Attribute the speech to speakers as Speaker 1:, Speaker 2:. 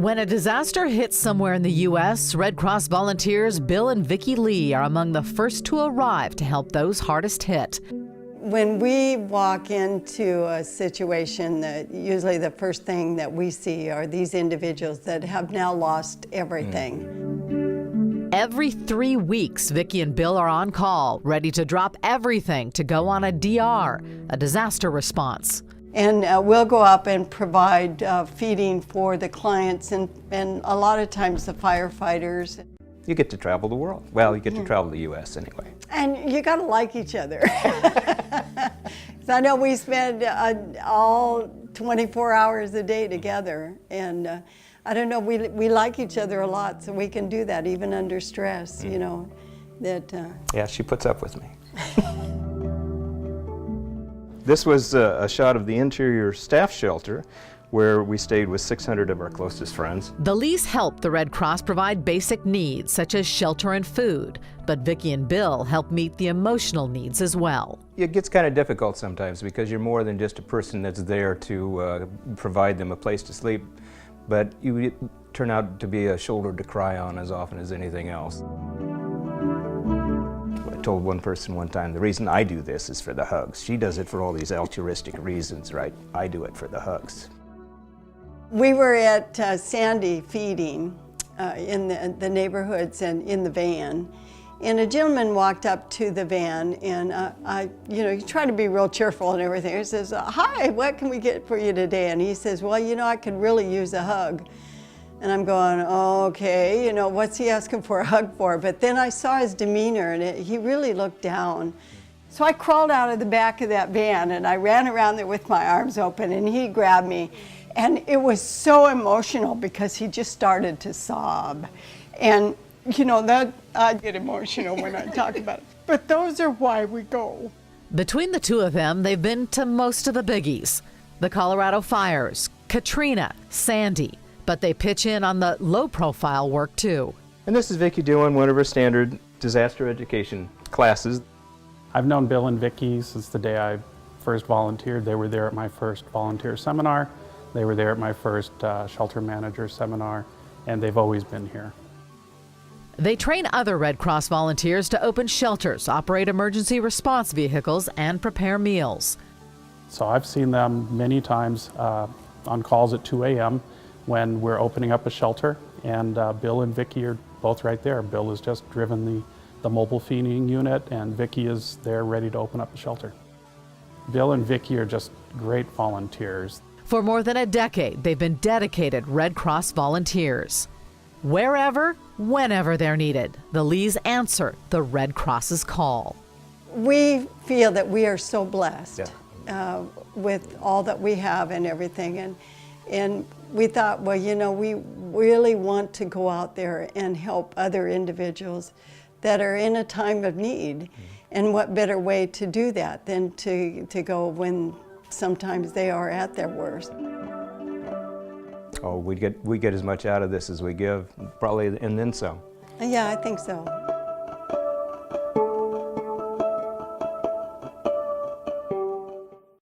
Speaker 1: When a disaster hits somewhere in the U.S., Red Cross volunteers Bill and Vicki Lee are among the first to arrive to help those hardest hit.
Speaker 2: When we walk into a situation, that usually the first thing that we see are these individuals that have now lost everything.
Speaker 1: Every 3 weeks, Vicki and Bill are on call, ready to drop everything to go on a DR, a disaster response.
Speaker 2: And we'll go up and provide feeding for the clients and a lot of times the firefighters.
Speaker 3: You get to travel the world. Well, you get to travel the U.S. anyway.
Speaker 2: And you got to like each other. I know we spend all 24 hours a day together, and I don't know, we like each other a lot, so we can do that even under stress, you know.
Speaker 3: Yeah, she puts up with me. This was a shot of the interior staff shelter where we stayed with 600 of our closest friends.
Speaker 1: The Lees help the Red Cross provide basic needs such as shelter and food, but Vicki and Bill help meet the emotional needs as well.
Speaker 3: It gets kind of difficult sometimes because you're more than just a person that's there to provide them a place to sleep, but you turn out to be a shoulder to cry on as often as anything else. I told one person one time, the reason I do this is for the hugs. She does it for all these altruistic reasons, right? I do it for the hugs.
Speaker 2: We were at Sandy feeding in the neighborhoods and in the van. And a gentleman walked up to the van and he tried to be real cheerful and everything. He says, "Hi, what can we get for you today?" And he says, "Well, I could really use a hug." And I'm going, okay, what's he asking for a hug for? But then I saw his demeanor and he really looked down. So I crawled out of the back of that van and I ran around there with my arms open and he grabbed me. And it was so emotional because he just started to sob. And that I get emotional when I talk about it. But those are why we go.
Speaker 1: Between the two of them, they've been to most of the biggies. The Colorado fires, Katrina, Sandy. But they pitch in on the low-profile work, too.
Speaker 3: And this is Vicki doing one of her standard disaster education classes.
Speaker 4: I've known Bill and Vicki since the day I first volunteered. They were there at my first volunteer seminar. They were there at my first shelter manager seminar, and they've always been here.
Speaker 1: They train other Red Cross volunteers to open shelters, operate emergency response vehicles, and prepare meals.
Speaker 4: So I've seen them many times on calls at 2 a.m. when we're opening up a shelter, and Bill and Vicki are both right there. Bill has just driven the mobile feeding unit, and Vicki is there ready to open up the shelter. Bill and Vicki are just great volunteers.
Speaker 1: For more than a decade, they've been dedicated Red Cross volunteers. Wherever, whenever they're needed, the Lees answer the Red Cross's call.
Speaker 2: We feel that we are so blessed with all that we have and everything. And we thought, well, we really want to go out there and help other individuals that are in a time of need. And what better way to do that than to go when sometimes they are at their worst.
Speaker 3: Oh, we get as much out of this as we give, probably, and then some.
Speaker 2: Yeah, I think so.